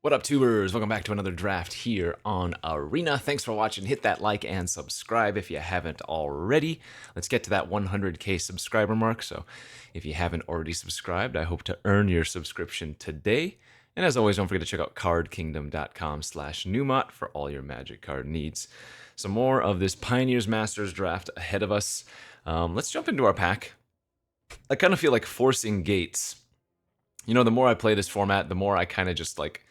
What up, tubers? Welcome back to another draft here on Arena. Thanks for watching. Hit that like and subscribe if you haven't already. Let's get to that 100k subscriber mark. So if you haven't already subscribed, I hope to earn your subscription today. And as always, don't forget to check out cardkingdom.com/Numot for all your Magic card needs. Some more of this Pioneers Masters draft ahead of us. Let's jump into our pack. I kind of feel like forcing gates. You know, the more I play this format, the more I kind of just like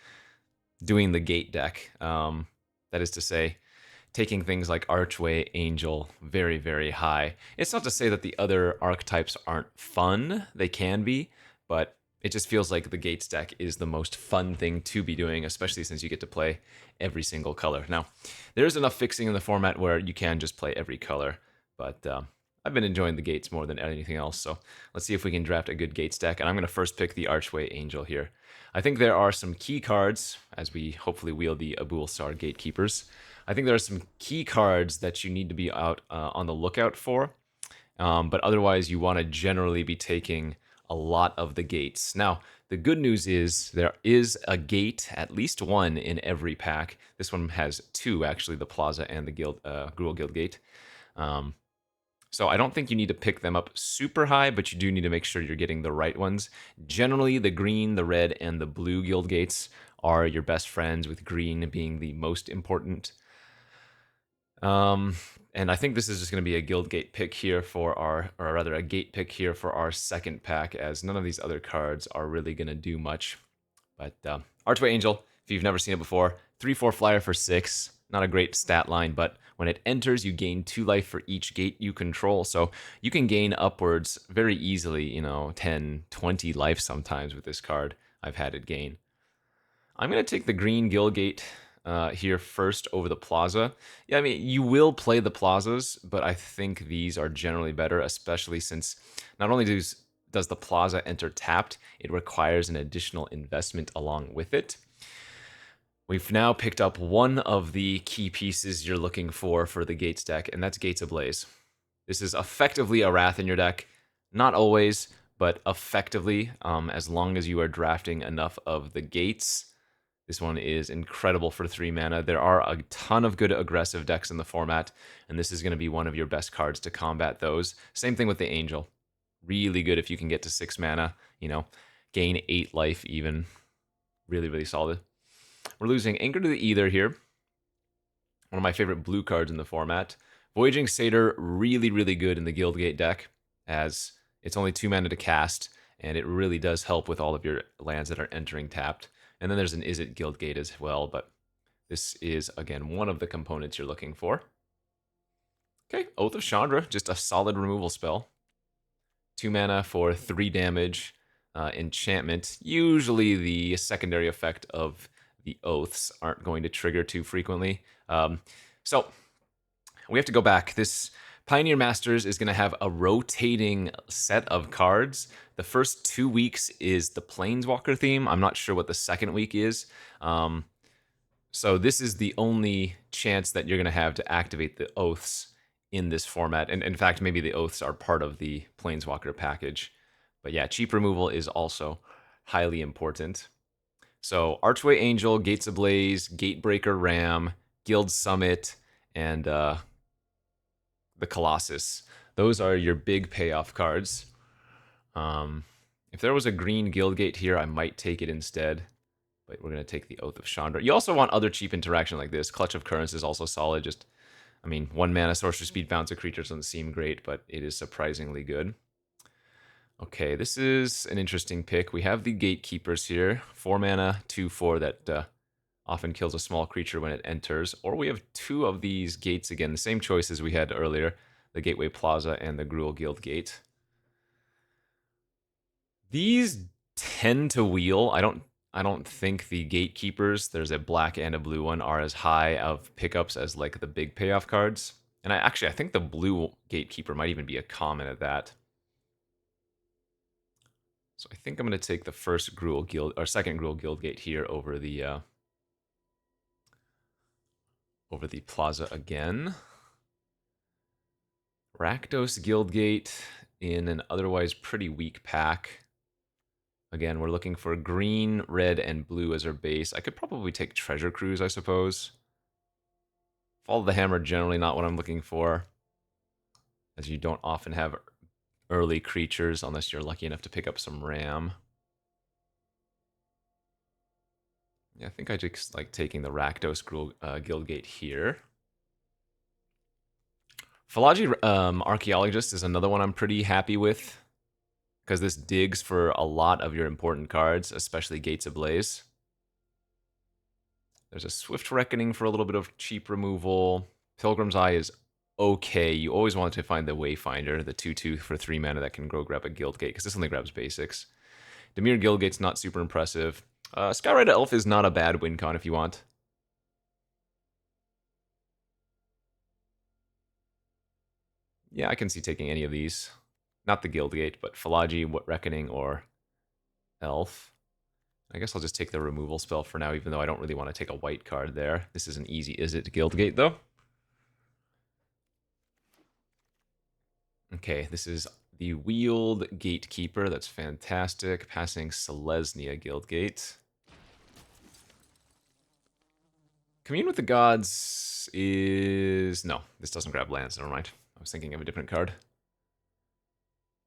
doing the gate deck. That is to say, taking things like Archway, Angel very, very high. It's not to say that the other archetypes aren't fun. They can be, but it just feels like the Gates deck is the most fun thing to be doing, especially since you get to play every single color. Now, there's enough fixing in the format where you can just play every color, but I've been enjoying the Gates more than anything else, so let's see if we can draft a good Gates deck, and I'm going to first pick the Archway Angel here. I think there are some key cards, as we hopefully wield the Abulsar Gatekeepers. I think there are some key cards that you need to be out on the lookout for, but otherwise you want to generally be taking a lot of the gates. Now, the good news is there is a gate, at least one in every pack. This one has two, actually, the Plaza and the Gruul Guild Gate. So I don't think you need to pick them up super high, but you do need to make sure you're getting the right ones. Generally, the green, the red, and the blue guild gates are your best friends, with green being the most important. And I think this is just going to be a guild gate pick here for our, or rather a gate pick here for our second pack, as none of these other cards are really going to do much. But Archway Angel, if you've never seen it before, 3/4 flyer for 6. Not a great stat line, but when it enters, you gain 2 life for each gate you control. So you can gain upwards very easily, you know, 10, 20 life sometimes with this card. I've had it gain. I'm going to take the green guild gate here first over the Plaza. Yeah, I mean, you will play the Plazas, but I think these are generally better, especially since not only does the Plaza enter tapped, it requires an additional investment along with it. We've now picked up one of the key pieces you're looking for the Gates deck, and that's Gates Ablaze. This is effectively a Wrath in your deck. Not always, but effectively, as long as you are drafting enough of the Gates. This one is incredible for 3 mana. There are a ton of good aggressive decks in the format, and this is going to be one of your best cards to combat those. Same thing with the Angel. Really good if you can get to 6 mana, you know, gain 8 life even. Really, really solid. We're losing Anchor to the Ether here. One of my favorite blue cards in the format. Voyaging Satyr, really, really good in the Guildgate deck, as it's only 2 mana to cast, and it really does help with all of your lands that are entering tapped. And then there's an Izzet Guildgate as well, but this is, again, one of the components you're looking for. Okay, Oath of Chandra, just a solid removal spell. 2 mana for 3 damage. Enchantment. Usually the secondary effect of the oaths aren't going to trigger too frequently. So we have to go back. This Pioneer Masters is going to have a rotating set of cards. The first 2 weeks is the Planeswalker theme. I'm not sure what the second week is. So this is the only chance that you're going to have to activate the oaths in this format. And in fact, maybe the oaths are part of the Planeswalker package. But yeah, cheap removal is also highly important. So Archway Angel, Gates Ablaze, Gatebreaker Ram, Guild Summit, and the Colossus. Those are your big payoff cards. If there was a green Guildgate here, I might take it instead. But we're going to take the Oath of Chandra. You also want other cheap interaction like this. Clutch of Currents is also solid. Just, I mean, 1 mana sorcery speed bounce a creature doesn't seem great, but it is surprisingly good. Okay, this is an interesting pick. We have the Gatekeepers here. 4 mana, 2/4 that often kills a small creature when it enters. Or we have 2 of these gates again, the same choices we had earlier, the Gateway Plaza and the Gruul Guild Gate. These tend to wheel. I don't think the Gatekeepers, there's a black and a blue one, are as high of pickups as like the big payoff cards. And I think the blue Gatekeeper might even be a common at that. So I think I'm going to take the first Gruul Guild, or second Gruul Guild Gate here over the Plaza again. Rakdos Guildgate in an otherwise pretty weak pack. Again, we're looking for green, red, and blue as our base. I could probably take Treasure Cruise, I suppose. Follow the Hammer, generally not what I'm looking for, as you don't often have early creatures unless you're lucky enough to pick up some Ram. Yeah, I think I just like taking the Rakdos Guildgate here. Philology Archaeologist is another one I'm pretty happy with, because this digs for a lot of your important cards, especially Gates Ablaze. There's a Swift Reckoning for a little bit of cheap removal. Pilgrim's Eye is okay. You always want to find the Wayfinder, the 2/2 for 3 mana that can grab a Guildgate, because this only grabs basics. Dimir Guildgate's not super impressive. Skyride Elf is not a bad win con if you want. Yeah, I can see taking any of these. Not the Guildgate, but Philology, Reckoning, or Elf. I guess I'll just take the removal spell for now, even though I don't really want to take a white card there. This is an easy Izzet Guildgate, though. Okay, this is the Wheeled Gatekeeper. That's fantastic. Passing Selesnya Guildgate. Commune with the Gods is... No, this doesn't grab lands. Never mind. I was thinking of a different card.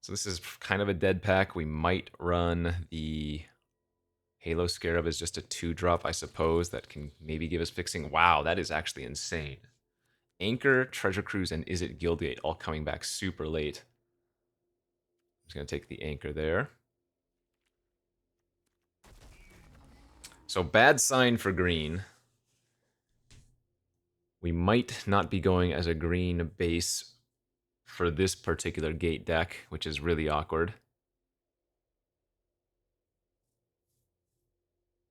So this is kind of a dead pack. We might run the Halo Scarab as just a 2-drop, I suppose. That can maybe give us fixing. Wow, that is actually insane. Anchor, Treasure Cruise, and Izzet Guildgate all coming back super late. I'm just going to take the Anchor there. So bad sign for green. We might not be going as a green base for this particular gate deck, which is really awkward.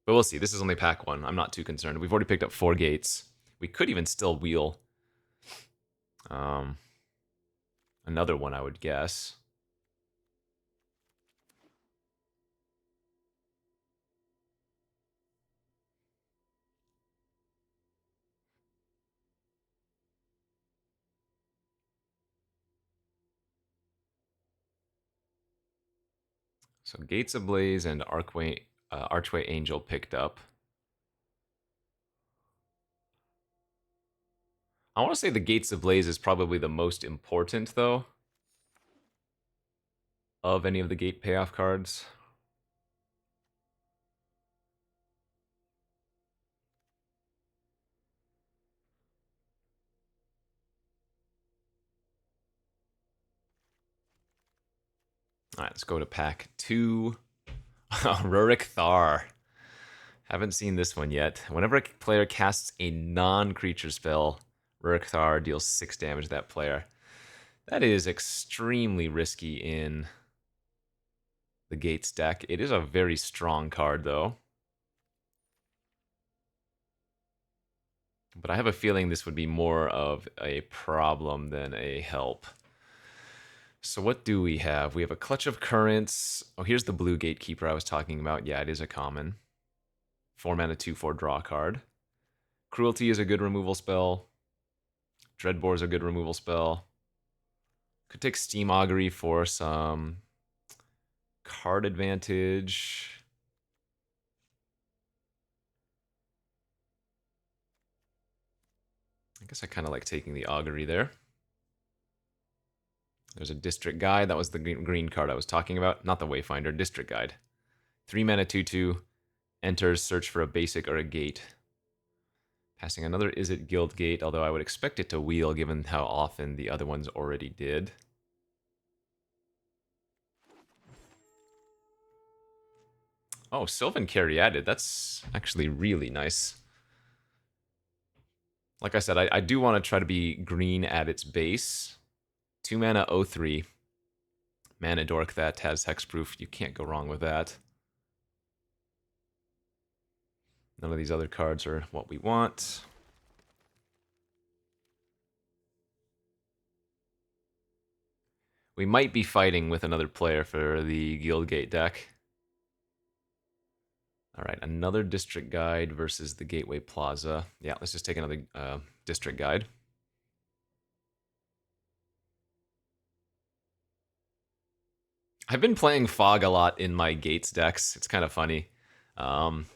But we'll see. This is only pack 1. I'm not too concerned. We've already picked up 4 gates. We could even still wheel another one, I would guess. So Gates Ablaze and Archway Angel picked up. I want to say the Gates Ablaze is probably the most important, though, of any of the gate payoff cards. All right, let's go to pack 2. Rurik Thar. Haven't seen this one yet. Whenever a player casts a non-creature spell, Rurik Thar deals 6 damage to that player. That is extremely risky in the Gates deck. It is a very strong card, though. But I have a feeling this would be more of a problem than a help. So what do we have? We have a Clutch of Currents. Oh, here's the blue Gatekeeper I was talking about. Yeah, it is a common. 4 mana, 2/4 draw card. Cruelty is a good removal spell. Dreadbore is a good removal spell. Could take Steam Augury for some card advantage. I guess I kind of like taking the Augury there. There's a District Guide. That was the green card I was talking about. Not the Wayfinder, District Guide. 3 mana, 2/2. Enters, search for a basic or a gate. Passing another Izzet Guildgate, although I would expect it to wheel given how often the other ones already did. Oh, Sylvan Caryatid. That's actually really nice. Like I said, I do want to try to be green at its base. 2 mana, 0/3. Mana Dork that has hexproof. You can't go wrong with that. None of these other cards are what we want. We might be fighting with another player for the Guildgate deck. All right, another District Guide versus the Gateway Plaza. Yeah, let's just take another District Guide. I've been playing Fog a lot in my Gates decks. It's kind of funny. Um,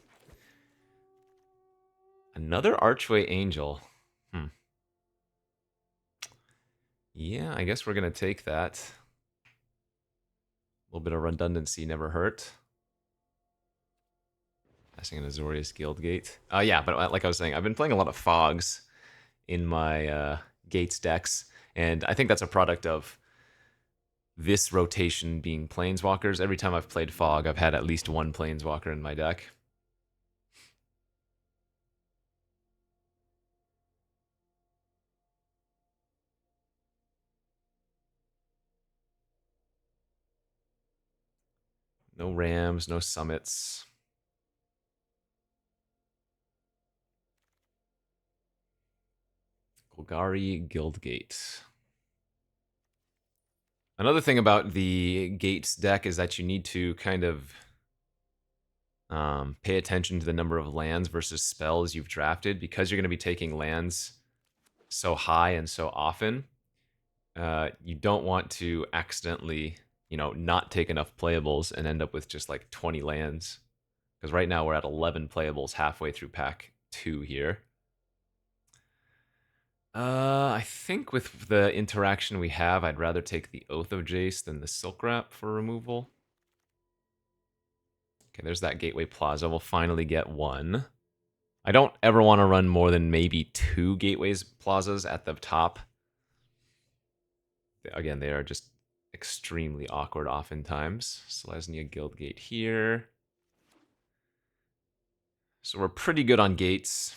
another Archway Angel. Hmm. Yeah, I guess we're going to take that. A little bit of redundancy never hurt. Passing an Azorius Guildgate. Yeah, but like I was saying, I've been playing a lot of Fogs in my Gates decks, and I think that's a product of this rotation being Planeswalkers. Every time I've played Fog, I've had at least one Planeswalker in my deck. No Rams, no Summits. Golgari Guildgate. Another thing about the Gates deck is that you need to kind of pay attention to the number of lands versus spells you've drafted, because you're going to be taking lands so high and so often. You don't want to accidentally, not take enough playables and end up with just like 20 lands. Because right now we're at 11 playables halfway through pack 2 here. I think with the interaction we have, I'd rather take the Oath of Jace than the Silk Wrap for removal. Okay, there's that Gateway Plaza. We'll finally get one. I don't ever want to run more than maybe 2 Gateways Plazas at the top. Again, they are just extremely awkward oftentimes. Selesnya Guildgate here. So we're pretty good on gates.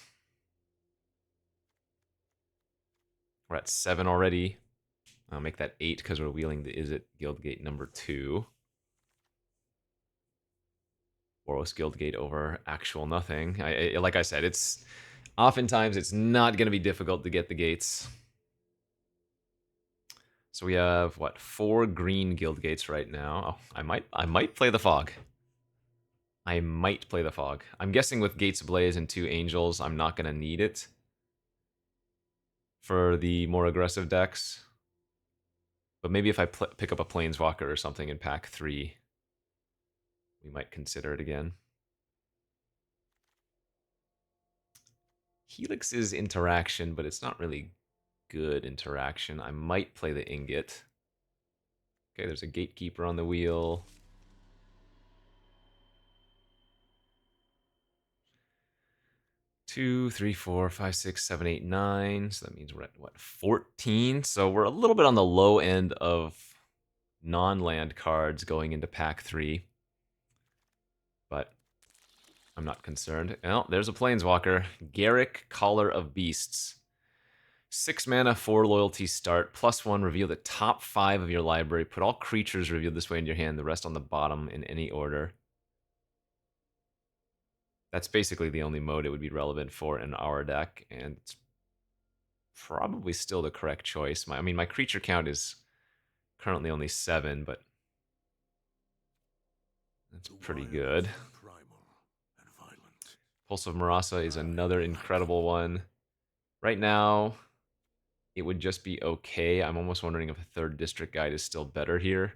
We're at 7 already. I'll make that 8 because we're wheeling the Izzet Guildgate number 2. Boros Guildgate over actual nothing. Like I said, oftentimes it's not going to be difficult to get the gates. So we have, what, 4 green Guildgates right now. Oh, I might play the Fog. I might play the Fog. I'm guessing with Gates Ablaze and 2 Angels, I'm not going to need it for the more aggressive decks. But maybe if I pick up a Planeswalker or something in pack 3, we might consider it again. Helix is interaction, but it's not really good interaction. I might play the Ingot. Okay, there's a Gatekeeper on the wheel. Two, three, four, five, six, seven, eight, nine. So that means we're at, what, 14? So we're a little bit on the low end of non-land cards going into pack 3. But I'm not concerned. Well, there's a Planeswalker. Garruk, Caller of Beasts. 6 mana, 4 loyalty start, +1, reveal the top 5 of your library. Put all creatures revealed this way in your hand, the rest on the bottom in any order. That's basically the only mode it would be relevant for in our deck, and it's probably still the correct choice. My creature count is currently only 7, but that's pretty good. Pulse of Marasa is another incredible one. Right now, it would just be okay. I'm almost wondering if a 3rd District Guide is still better here.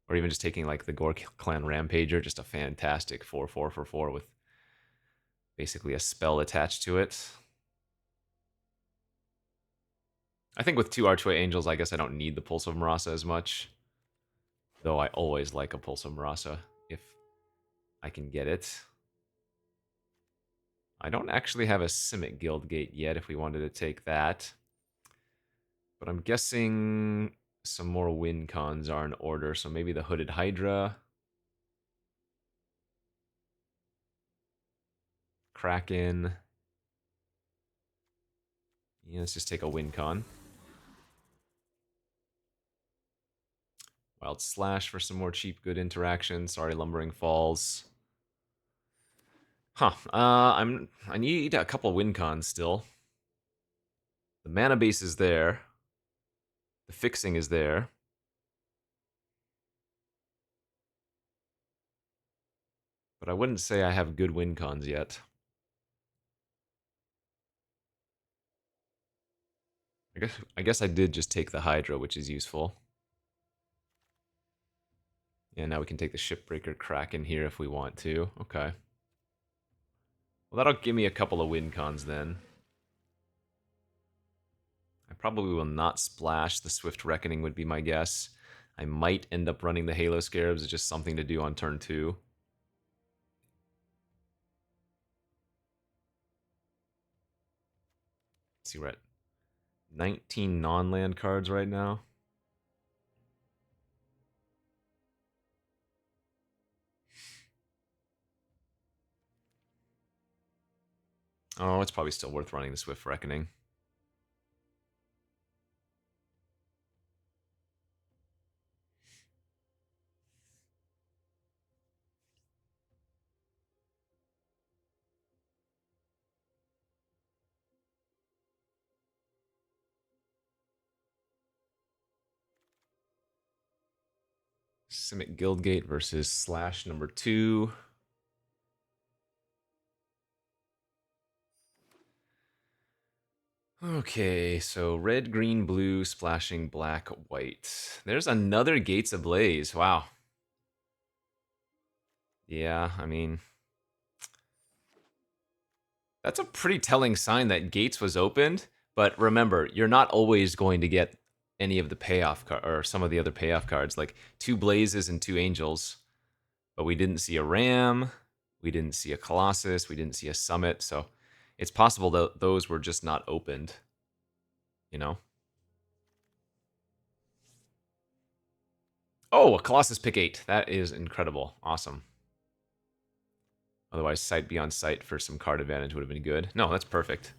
Or even just taking like the Gore Clan Rampager, just a fantastic 4/4 for 4 with basically a spell attached to it. I think with 2 Archway Angels, I guess I don't need the Pulse of Marasa as much. Though I always like a Pulse of Marasa if I can get it. I don't actually have a Simic Guildgate yet if we wanted to take that. But I'm guessing some more win cons are in order, so maybe the Hooded Hydra. Kraken. Yeah, let's just take a win con. Wild Slash for some more cheap good interaction. Sorry, Lumbering Falls. Huh. I need a couple win cons still. The mana base is there. The fixing is there. But I wouldn't say I have good win cons yet. I guess I did just take the Hydra, which is useful. And now we can take the Shipbreaker Kraken here if we want to. Okay. Well, that'll give me a couple of win cons then. I probably will not splash. The Swift Reckoning would be my guess. I might end up running the Halo Scarabs. It's just something to do on turn 2. Let's see, we're at 19 non-land cards right now. Oh, it's probably still worth running the Swift Reckoning. Simic Guildgate versus Slash number 2. Okay, so red, green, blue, splashing black, white. There's another Gates Ablaze. Wow. Yeah, I mean, that's a pretty telling sign that Gates was opened. But remember, you're not always going to get any of the payoff or some of the other payoff cards, like 2 Blazes and 2 Angels. But we didn't see a Ram, we didn't see a Colossus, we didn't see a Summit. So it's possible that those were just not opened. You know. Oh, a Colossus pick 8. That is incredible. Awesome. Otherwise, sight beyond sight for some card advantage would have been good. No, that's perfect.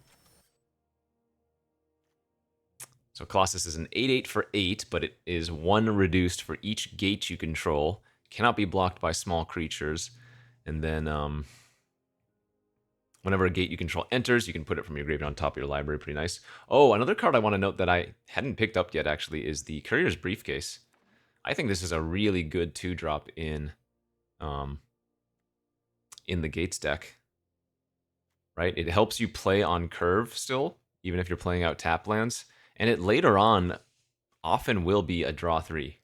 So Colossus is an 8/8 for 8, but it is 1 reduced for each gate you control. Cannot be blocked by small creatures. And then whenever a gate you control enters, you can put it from your graveyard on top of your library. Pretty nice. Oh, another card I want to note that I hadn't picked up yet, actually, is the Courier's Briefcase. I think this is a really good 2-drop in the Gates deck. Right? It helps you play on curve still, even if you're playing out tap lands. And it later on often will be a draw 3.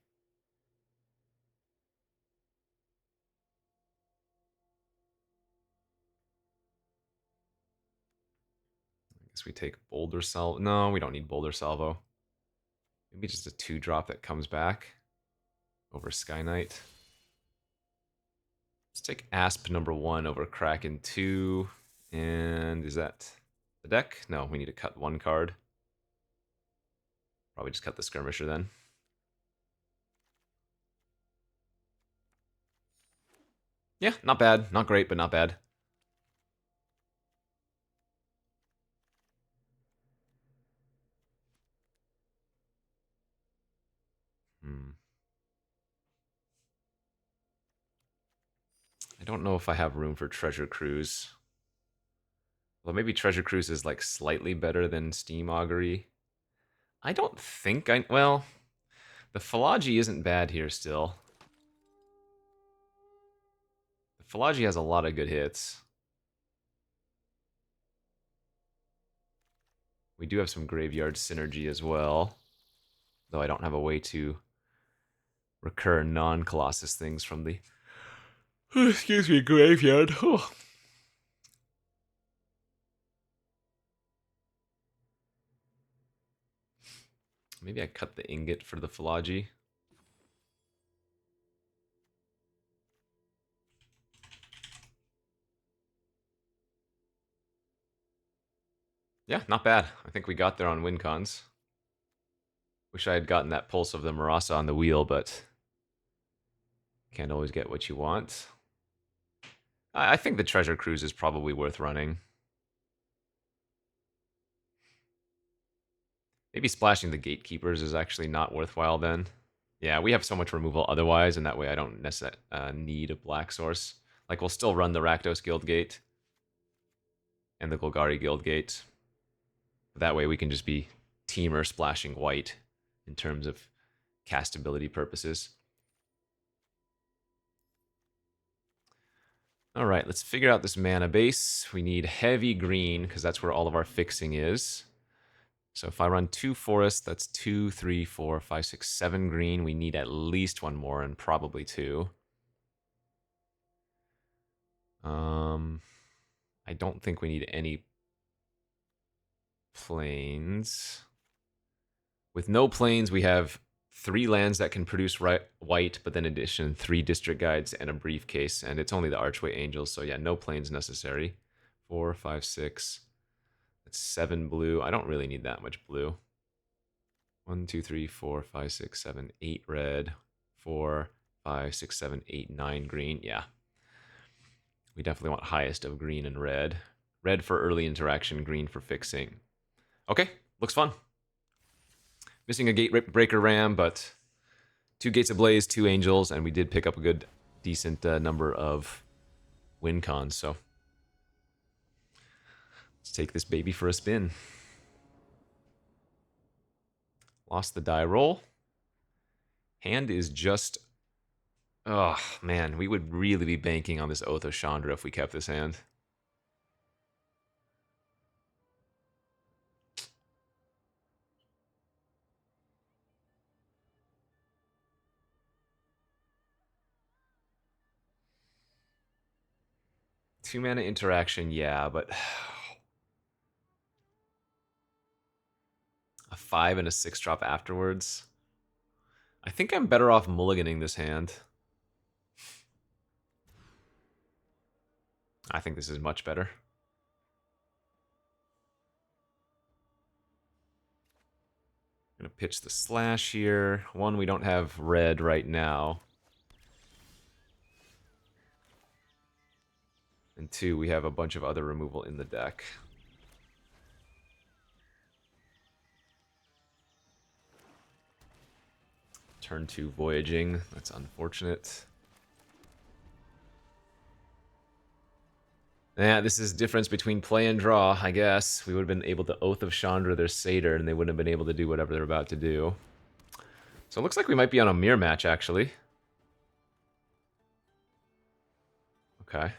I guess we take Boulder Salvo. No, we don't need Boulder Salvo. Maybe just a 2-drop that comes back over Sky Knight. Let's take Asp number 1 over Kraken 2. And is that the deck? No, we need to cut 1 card. Probably just cut the Skirmisher then. Yeah, not bad. Not great, but not bad. I don't know if I have room for Treasure Cruise. Well, maybe Treasure Cruise is like slightly better than Steam Augury. I don't think I... Well, the Philology isn't bad here still. The Philology has a lot of good hits. We do have some Graveyard Synergy as well. Though I don't have a way to recur non-Colossus things from the... Excuse me, Graveyard. Oh. Maybe I cut the Ingot for the Philology. Yeah, not bad. I think we got there on win cons. Wish I had gotten that Pulse of the Marasa on the wheel, but can't always get what you want. I think the Treasure Cruise is probably worth running. Maybe splashing the Gatekeepers is actually not worthwhile then. Yeah, we have so much removal otherwise, and that way I don't necessarily need a black source. Like, we'll still run the Rakdos Guildgate and the Golgari Guildgate. That way we can just be teamer splashing white in terms of castability purposes. All right, let's figure out this mana base. We need heavy green, because that's where all of our fixing is. So if I run 2 forests, that's 2, 3, 4, 5, 6, 7 green. We need at least one more and probably 2. I don't think we need any plains. With no plains, we have 3 lands that can produce white, but then in addition, 3 district guides and a briefcase, and it's only the Archway Angels, so yeah, no plains necessary. 4, 5, 6. That's 7 blue. I don't really need that much blue. 1, 2, 3, 4, 5, 6, 7, 8 red. 4, 5, 6, 7, 8, 9 green. Yeah. We definitely want highest of green and red. Red for early interaction, green for fixing. Okay, looks fun. Missing a gate breaker ram, but 2 gates ablaze, 2 angels, and we did pick up a good, decent number of win cons, so let's take this baby for a spin. Lost the die roll. Hand is just... Oh, man, we would really be banking on this Oath of Chandra if we kept this hand. Two mana interaction, yeah, but... a 5 and a 6 drop afterwards. I think I'm better off mulliganing this hand. I think this is much better. I'm gonna pitch the slash here. 1, we don't have red right now. And 2, we have a bunch of other removal in the deck. Turn 2 voyaging. That's unfortunate. Yeah, this is the difference between play and draw, I guess. We would have been able to Oath of Chandra their Satyr, and they wouldn't have been able to do whatever they're about to do. So it looks like we might be on a mirror match, actually. Okay.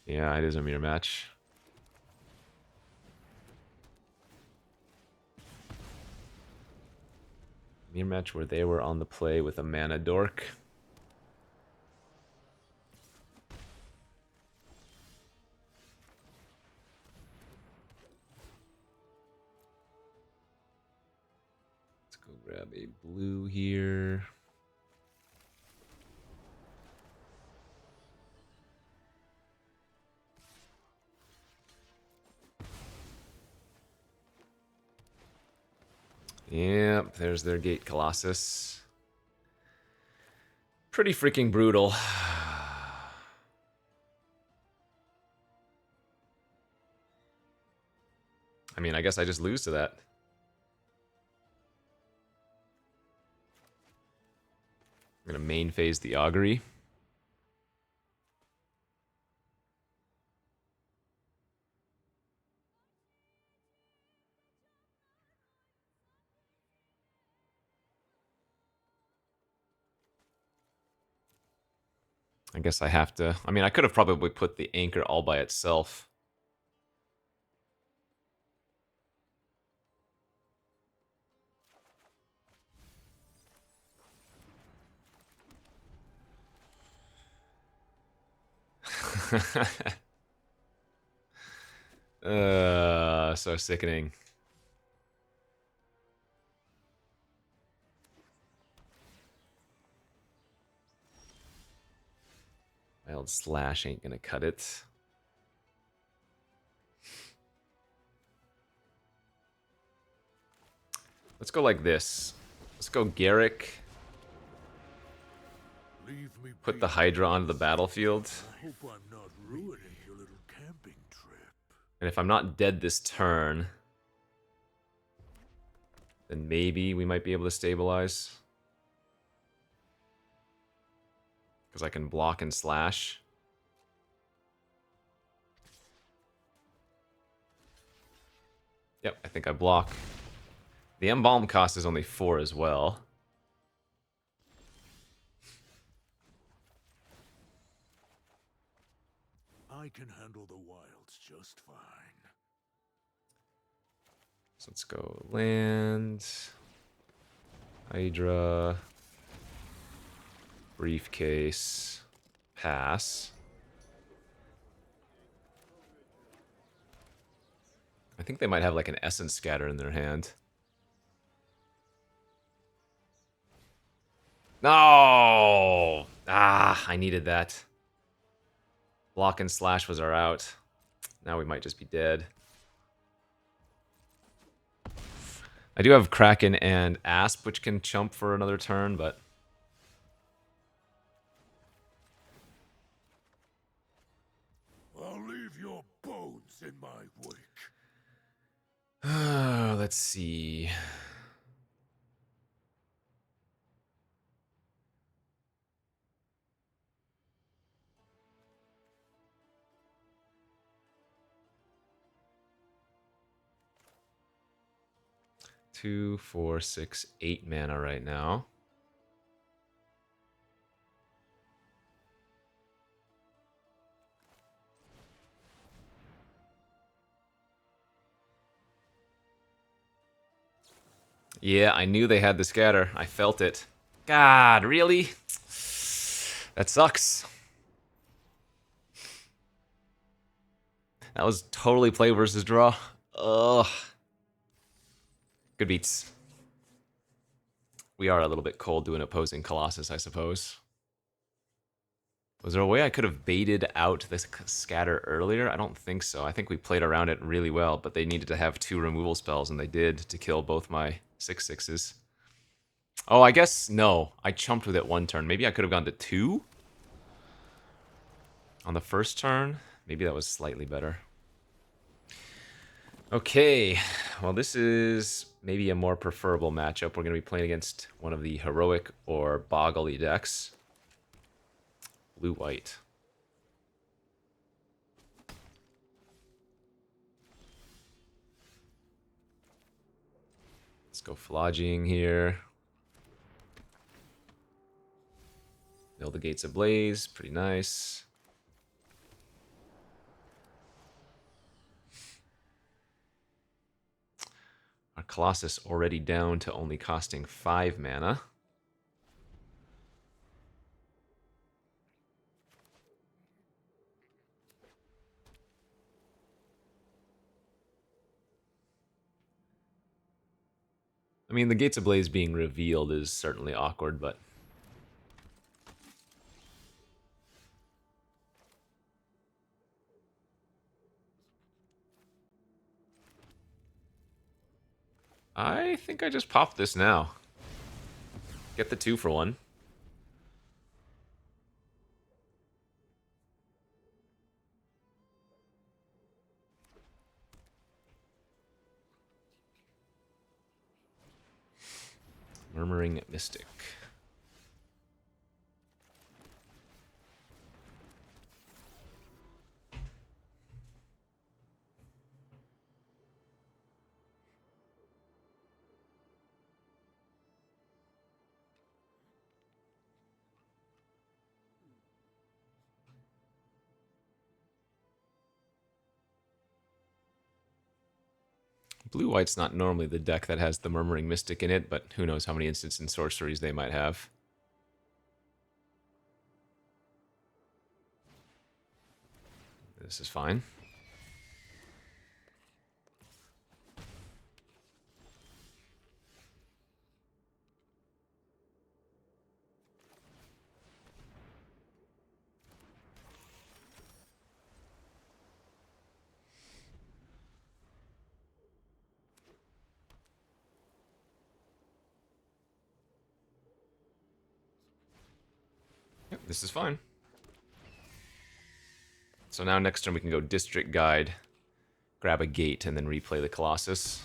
Yeah, it is a mirror match. Mirror match where they were on the play with a mana dork. Let's go grab a blue here. Yep, there's their Gate Colossus. Pretty freaking brutal. I mean, I guess I just lose to that. I'm gonna main phase the Augury. I guess I have to... I mean, I could have probably put the Anchor all by itself. So sickening. Wild Slash ain't gonna cut it. Let's go like this. Let's go Garrick. Put the Hydra onto the battlefield. I hope I'm not ruining your little camping trip. And if I'm not dead this turn, then maybe we might be able to stabilize. Because I can block and slash. Yep, I think I block. The Embalm cost is only 4 as well. I I can handle the wilds just fine. So let's go land, Hydra, briefcase, pass. I think they might have like an essence scatter in their hand. No! Ah, I needed that. Block and slash was our out. Now we might just be dead. I do have Kraken and Asp, which can chump for another turn, but... I'll leave your bones in my wake. Let's see. Two, 4, 6, 8 mana right now. Yeah, I knew they had the scatter. I felt it. God, really? That sucks. That was totally play versus draw. Ugh. Good beats. We are a little bit cold to an opposing Colossus, I suppose. Was there a way I could have baited out this scatter earlier? I don't think so. I think we played around it really well, but they needed to have 2 removal spells, and they did to kill both my 6/6s. Oh, I guess no. I chumped with it 1 turn. Maybe I could have gone to 2 on the first turn. Maybe that was slightly better. Okay, well, this is maybe a more preferable matchup. We're going to be playing against one of the heroic or boggly decks. Blue-white. Let's go flogging here. Build the gates ablaze. Pretty nice. Our Colossus already down to only costing 5 mana. I mean, the Gates Ablaze being revealed is certainly awkward, but... I think I just popped this now. Get the 2 for 1. Murmuring Mystic. Blue-white's not normally the deck that has the Murmuring Mystic in it, but who knows how many instants and sorceries they might have. This is fine. Yep, this is fine. So now next turn we can go District Guide, grab a gate, and then replay the Colossus.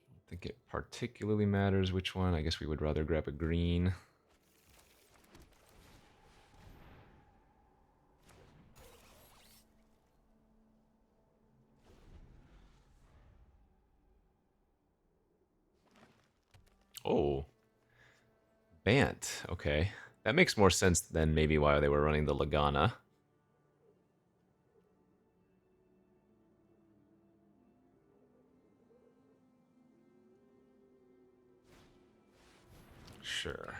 I don't think it particularly matters which one. I guess we would rather grab a green. Oh, Bant. Okay. That makes more sense than maybe why they were running the Lagana. Sure.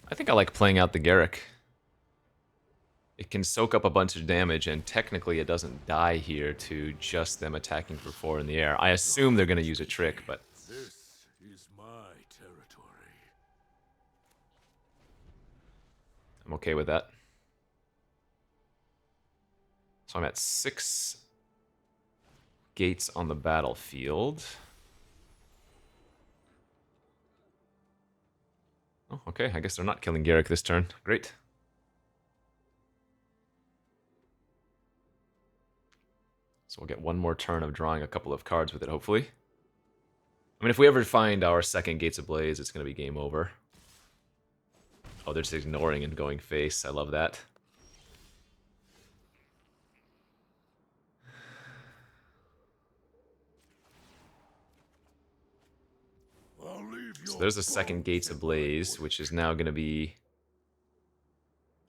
I think I like playing out the Garrick. It can soak up a bunch of damage, and technically it doesn't die here to just them attacking for 4 in the air. I assume they're going to use a trick, but This is my territory. I'm okay with that. So I'm at 6 gates on the battlefield. Oh, okay. I guess they're not killing Garrick this turn. Great. So we'll get one more turn of drawing a couple of cards with it, hopefully. I mean, if we ever find our second Gates Ablaze, it's going to be game over. Oh, they're just ignoring and going face. I love that. So there's the second Gates Ablaze, which is now going to be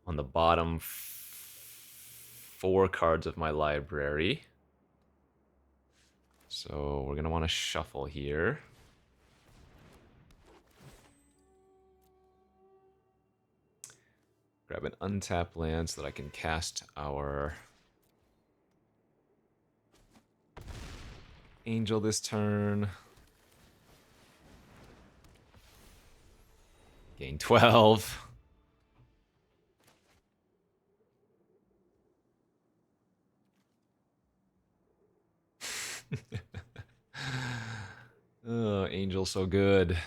on the bottom 4 cards of my library. So we're going to want to shuffle here. Grab an untapped land so that I can cast our Angel this turn. Gain 12. Oh, Angel so good.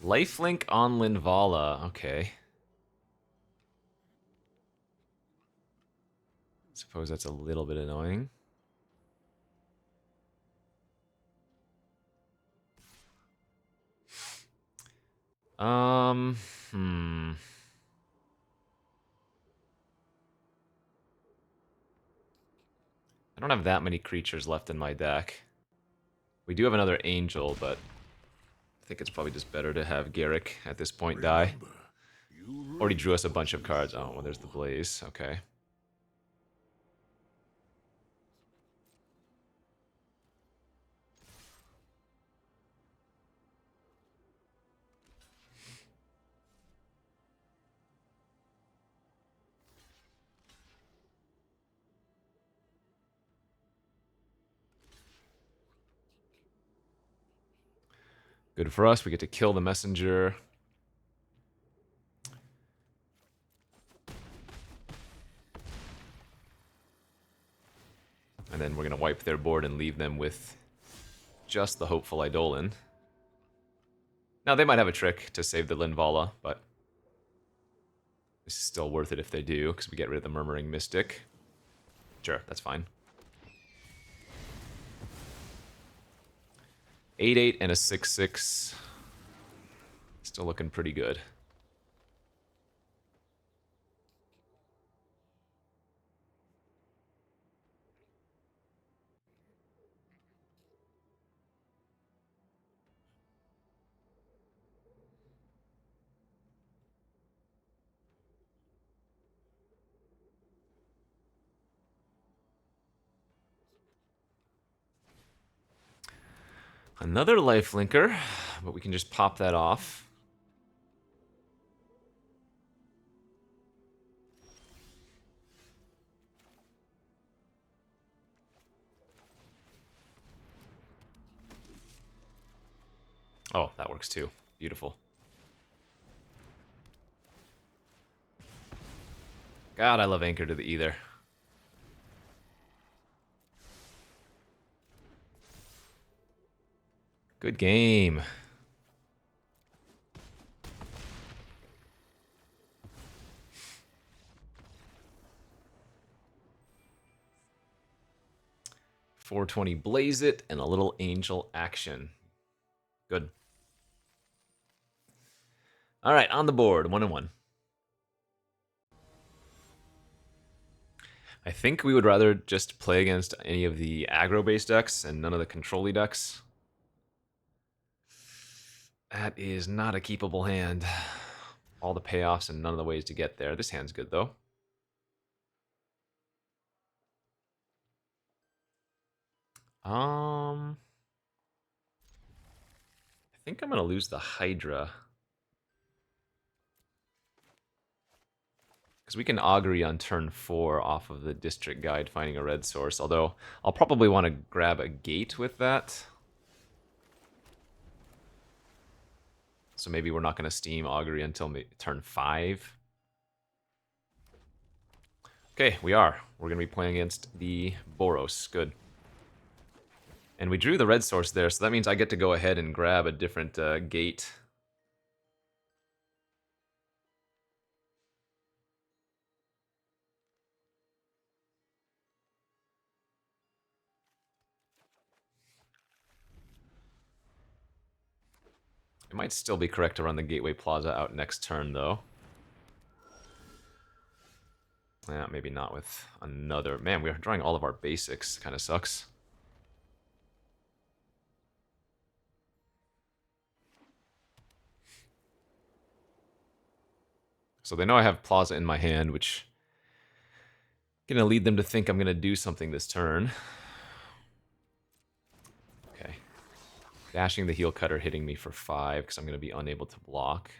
Lifelink on Linvala. Okay. Suppose that's a little bit annoying. Um, hmm. I don't have that many creatures left in my deck. We do have another Angel, but I think it's probably just better to have Garrick at this point die. Already drew us a bunch of cards. Oh, well, there's the Blaze. Okay. Good for us. We get to kill the messenger. And then we're going to wipe their board and leave them with just the Hopeful Eidolon. Now, they might have a trick to save the Linvala, but this is still worth it if they do, because we get rid of the Murmuring Mystic. Sure, that's fine. 8/8 and a 6/6. Still looking pretty good. Another lifelinker, but we can just pop that off. Oh, that works too. Beautiful. God, I love Anchor to the Ether. Good game. 420 Blaze It, and a little Angel action. Good. All right, on the board, 1-1. I think we would rather just play against any of the aggro-based decks and none of the control-y decks. That is not a keepable hand. All the payoffs and none of the ways to get there. This hand's good, though. I think I'm going to lose the Hydra. Because we can augury on turn 4 off of the District Guide finding a red source, although I'll probably want to grab a gate with that. So maybe we're not going to steam augury until turn 5. Okay, we are. We're going to be playing against the Boros. Good. And we drew the red source there, so that means I get to go ahead and grab a different gate. It might still be correct to run the Gateway Plaza out next turn, though. Yeah, maybe not with another. Man, we're drawing all of our basics. Kind of sucks. So they know I have Plaza in my hand, which is going to lead them to think I'm going to do something this turn. Okay. Dashing the Heel Cutter, hitting me for 5, because I'm going to be unable to block.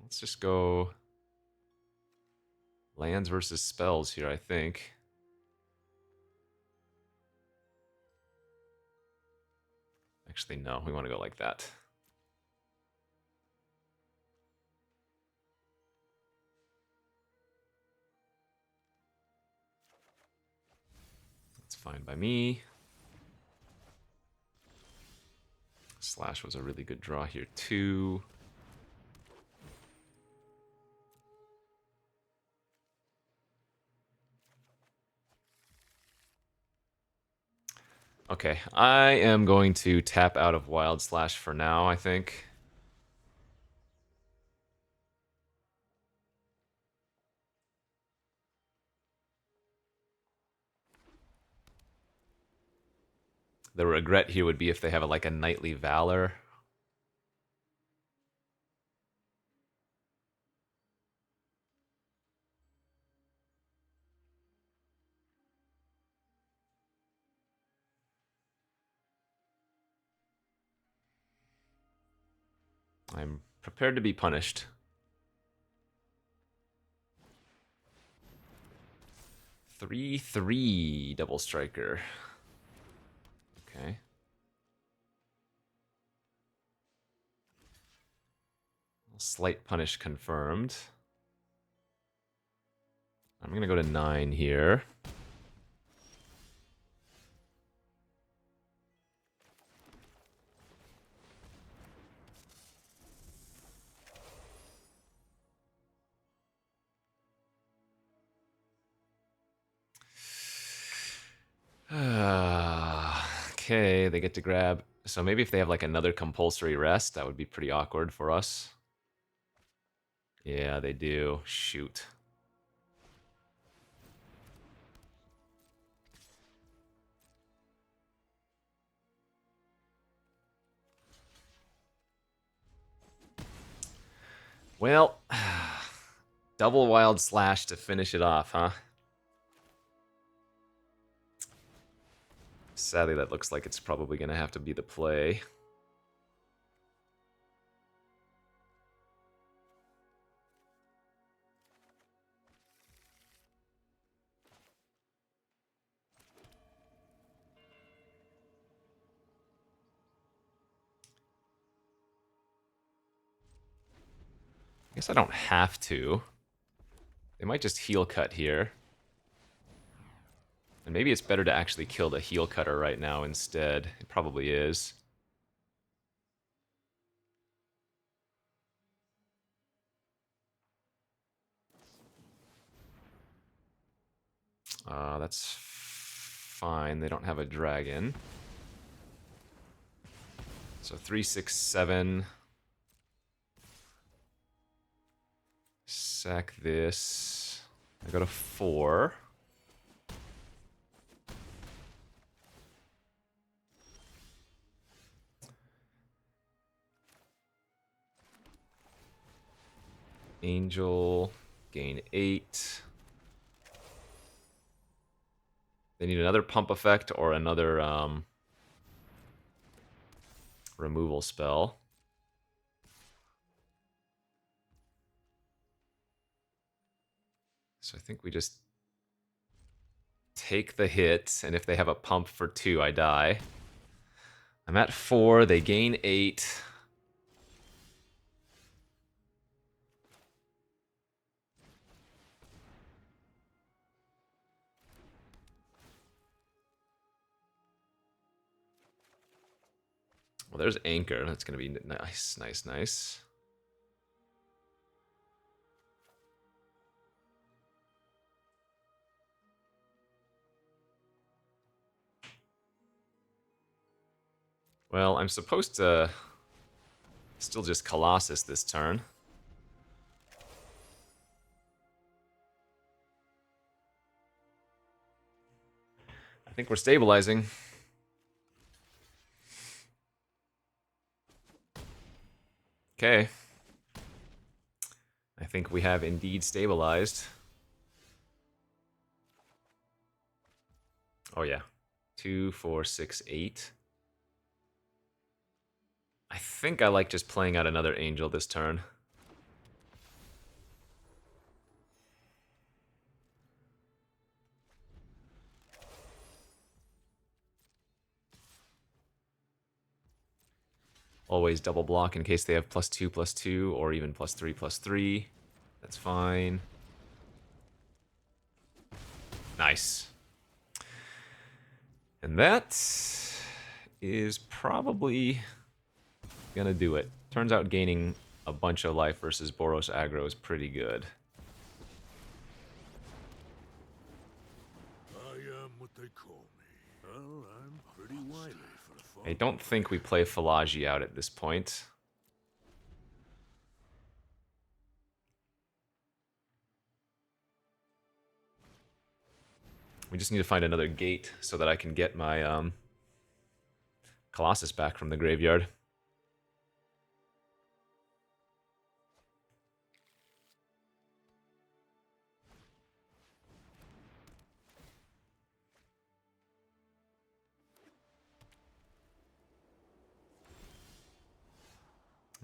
Let's just go lands versus spells here, I think. Actually, no, we want to go like that. That's fine by me. Slash was a really good draw here, too. Okay, I am going to tap out of Wild Slash for now, I think. The regret here would be if they have like a Knightly Valor. I'm prepared to be punished. 3/3 Double Striker. Okay. Slight punish confirmed. I'm going to go to 9 here. Okay, they get to grab. So maybe if they have like another compulsory rest, that would be pretty awkward for us. Yeah, they do. Shoot. Well, double Wild Slash to finish it off, huh? Sadly, that looks like it's probably going to have to be the play. I guess I don't have to. They might just heel cut here. And maybe it's better to actually kill the heel cutter right now instead. It probably is. That's fine. They don't have a dragon. So 3, 6, 7. Sack this. I go to 4. Angel, gain 8. They need another pump effect or another removal spell. So I think we just take the hit, and if they have a pump for 2, I die. I'm at 4, they gain 8. Well, there's Anchor. That's going to be nice, nice, nice. Well, I'm supposed to still just Colossus this turn. I think we're stabilizing. Okay. I think we have indeed stabilized. Oh yeah. 2, 4, 6, 8. I think I like just playing out another Angel this turn. Always double block in case they have +2/+2 or even +3/+3. That's fine. Nice. And that is probably gonna do it. Turns out gaining a bunch of life versus Boros aggro is pretty good. I am what they call me. Well, I'm pretty wily for a farm. I don't think we play Falagi out at this point. We just need to find another gate so that I can get my Colossus back from the graveyard.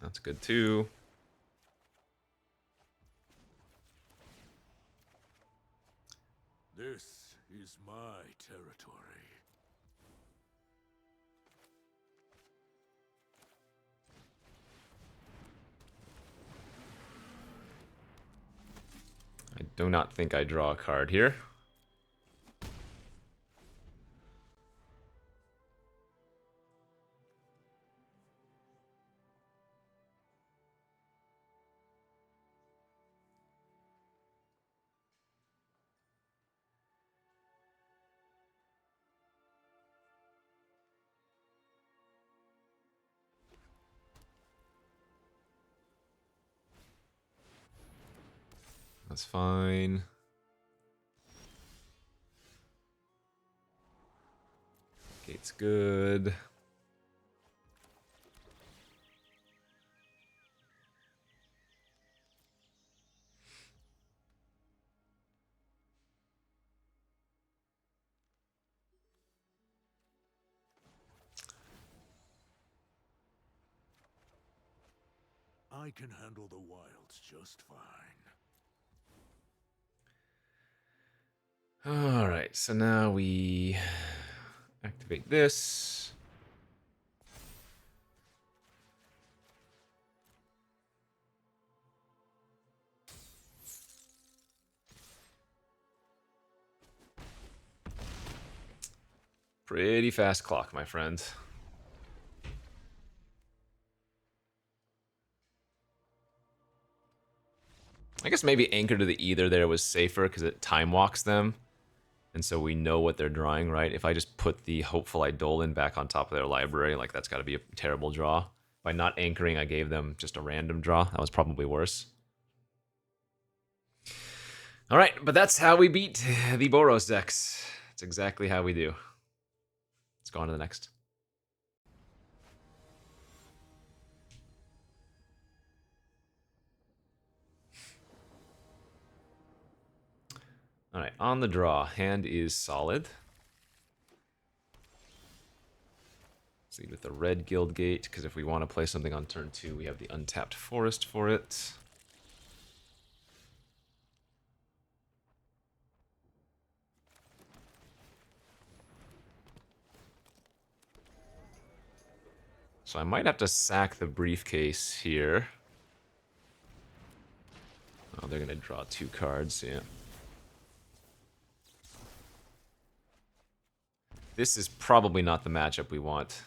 That's good too. This is my territory. I do not think I draw a card here. That's fine. Gate's good. I can handle the wilds just fine. Alright, so now we activate this. Pretty fast clock, my friend. I guess maybe Anchor to the Ether there was safer because it time walks them. And so we know what they're drawing, right? If I just put the Hopeful Eidolon back on top of their library, like that's got to be a terrible draw. By not anchoring, I gave them just a random draw. That was probably worse. All right, but that's how we beat the Boros decks. That's exactly how we do. Let's go on to the next. All right, on the draw, hand is solid. Let's lead with the red Guild Gate, because if we want to play something on turn 2, we have the untapped forest for it. So I might have to sack the briefcase here. Oh, they're going to draw 2 cards, yeah. This is probably not the matchup we want.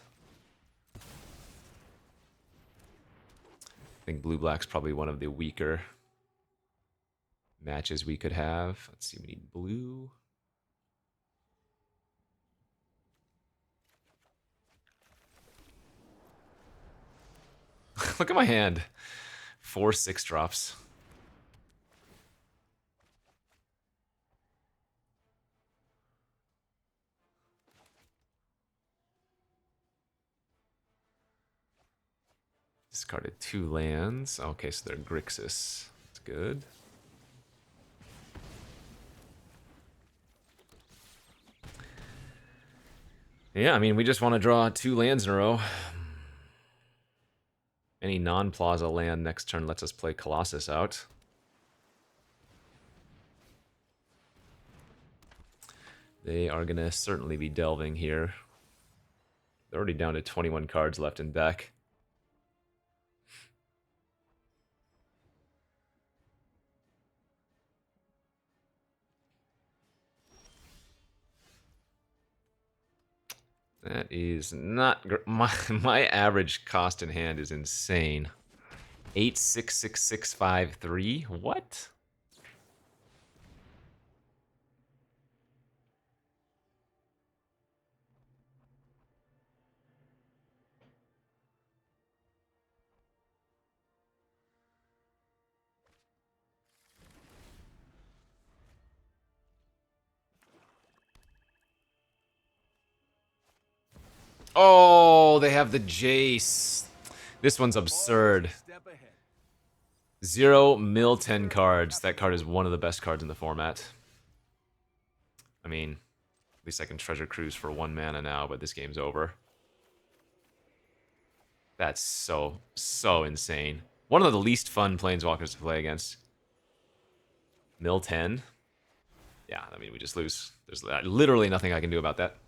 I think blue-black's probably one of the weaker matches we could have. Let's see, we need blue. Look at my hand. 4 6-drops. Discarded 2 lands. Okay, so they're Grixis. That's good. Yeah, I mean, we just want to draw 2 lands in a row. Any non-plaza land next turn lets us play Colossus out. They are going to certainly be delving here. They're already down to 21 cards left in deck. That is not... My average cost in hand is insane. 866653. What? Oh, they have the Jace. This one's absurd. 0 mill 10 cards. That card is one of the best cards in the format. I mean, at least I can Treasure Cruise for 1 mana now, but this game's over. That's so insane. One of the least fun planeswalkers to play against. Mill 10? Yeah, I mean, we just lose. There's literally nothing I can do about that.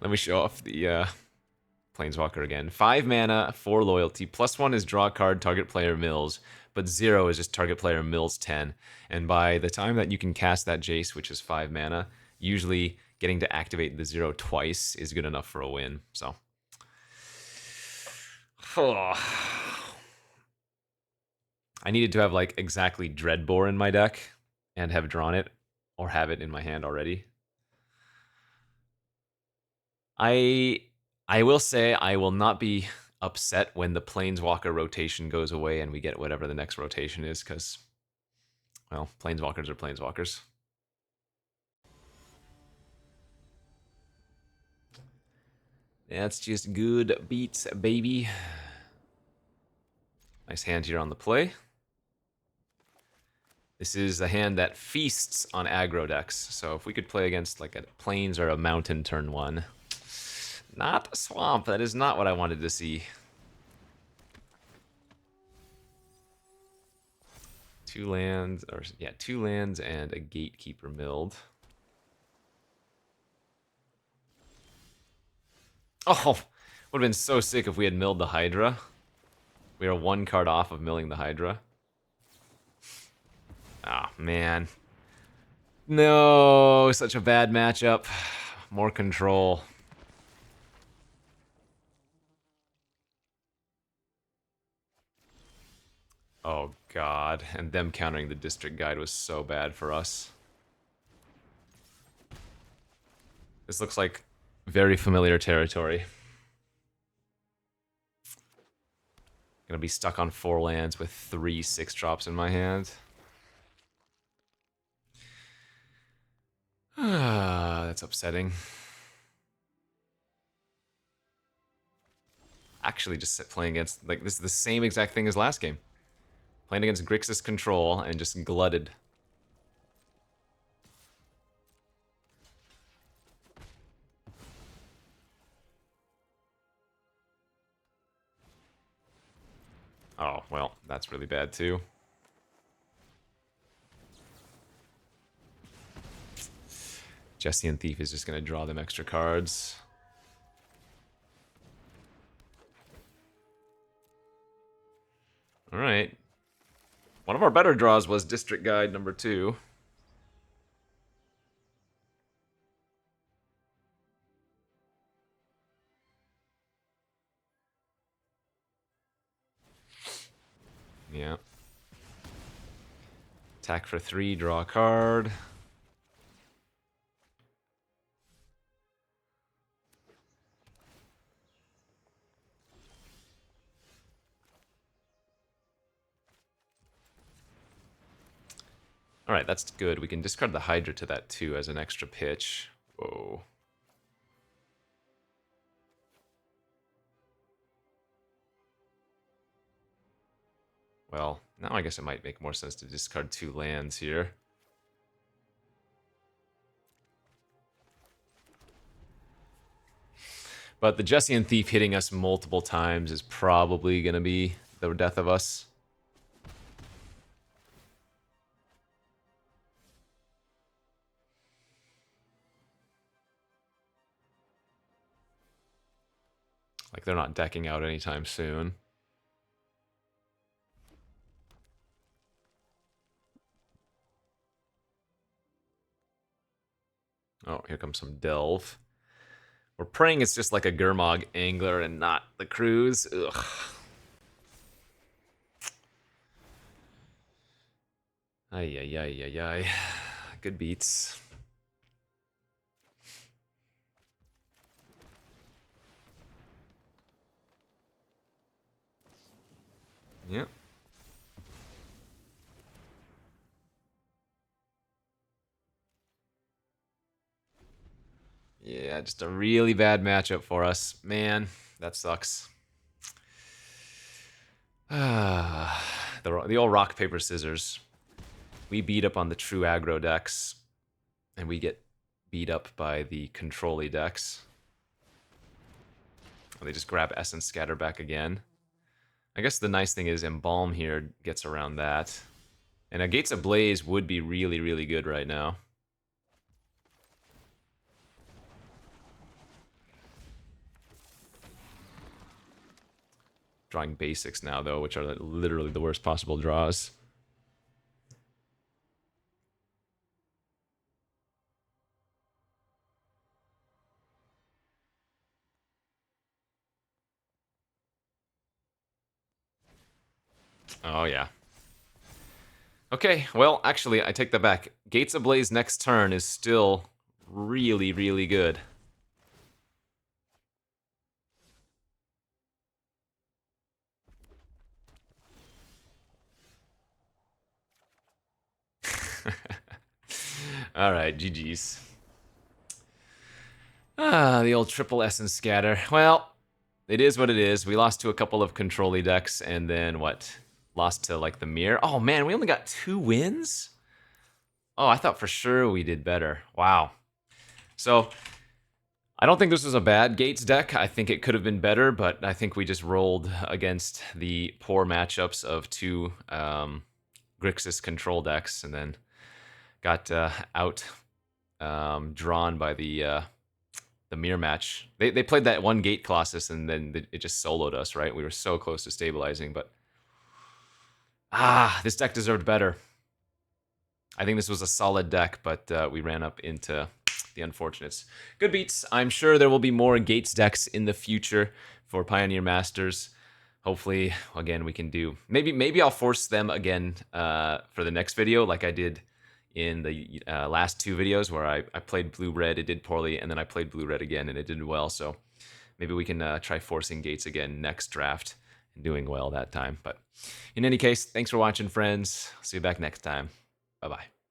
Let me show off the Planeswalker again. 5 mana, 4 loyalty. +1 is draw a card, target player mills. But 0 is just target player mills 10. And by the time that you can cast that Jace, which is 5 mana, usually getting to activate the 0 twice is good enough for a win. So. I needed to have like exactly Dreadbore in my deck and have drawn it or have it in my hand already. I will say I will not be upset when the Planeswalker rotation goes away and we get whatever the next rotation is, because, well, Planeswalkers are Planeswalkers. That's just good beats, baby. Nice hand here on the play. This is a hand that feasts on aggro decks, so if we could play against like a Plains or a Mountain turn 1... Not a swamp. That is not what I wanted to see. 2 lands, or yeah, 2 lands and a Gatekeeper milled. Oh, would have been so sick if we had milled the Hydra. We are 1 card off of milling the Hydra. Ah, oh, man. No, such a bad matchup. More control. Oh god, and them countering the district guide was so bad for us. This looks like very familiar territory. Gonna be stuck on 4 lands with 3 6-drops in my hand. That's upsetting. Actually, just playing against, like, this is the same exact thing as last game. Playing against Grixis Control and just glutted. Oh, well, that's really bad too. Jessian Thief is just going to draw them extra cards. Alright. One of our better draws was District Guide number 2. Yeah. Attack for 3, draw a card. Alright, that's good. We can discard the Hydra to that too as an extra pitch. Whoa. Well, now I guess it might make more sense to discard 2 lands here. But the Jessian Thief hitting us multiple times is probably going to be the death of us. Like, they're not decking out anytime soon. Oh, here comes some Delve. We're praying it's just like a Gurmag Angler and not the Cruise. Ugh. Ay, ay, ay, ay, ay. Good beats. Yep. Yeah, just a really bad matchup for us. Man, that sucks. The old rock, paper, scissors. We beat up on the true aggro decks, and we get beat up by the control-y decks. They just grab Essence Scatter back again. I guess the nice thing is Embalm here gets around that. And a Gates Ablaze would be really, really good right now. Drawing basics now, though, which are literally the worst possible draws. Oh, yeah. Okay, well, actually, I take that back. Gates Ablaze next turn is still really, really good. Alright, GG's. The old triple Essence Scatter. Well, it is what it is. We lost to a couple of control-y decks, and then what? Lost to, like, the Mirror. Oh, man, we only got 2 wins? Oh, I thought for sure we did better. Wow. So, I don't think this was a bad Gates deck. I think it could have been better, but I think we just rolled against the poor matchups of 2 Grixis control decks, and then got out drawn by the mirror match. They played that one Gate Colossus, and then it just soloed us, right? We were so close to stabilizing, but this deck deserved better. I think this was a solid deck, but we ran up into the unfortunates. Good beats. I'm sure there will be more Gates decks in the future for Pioneer Masters, hopefully, again, we can do maybe I'll force them again for the next video, like I did in the last two videos where I played blue red, it did poorly, and then I played blue red again and it did well. So maybe we can try forcing gates again next draft and doing well that time. But in any case, thanks for watching, friends. See you back next time. Bye bye.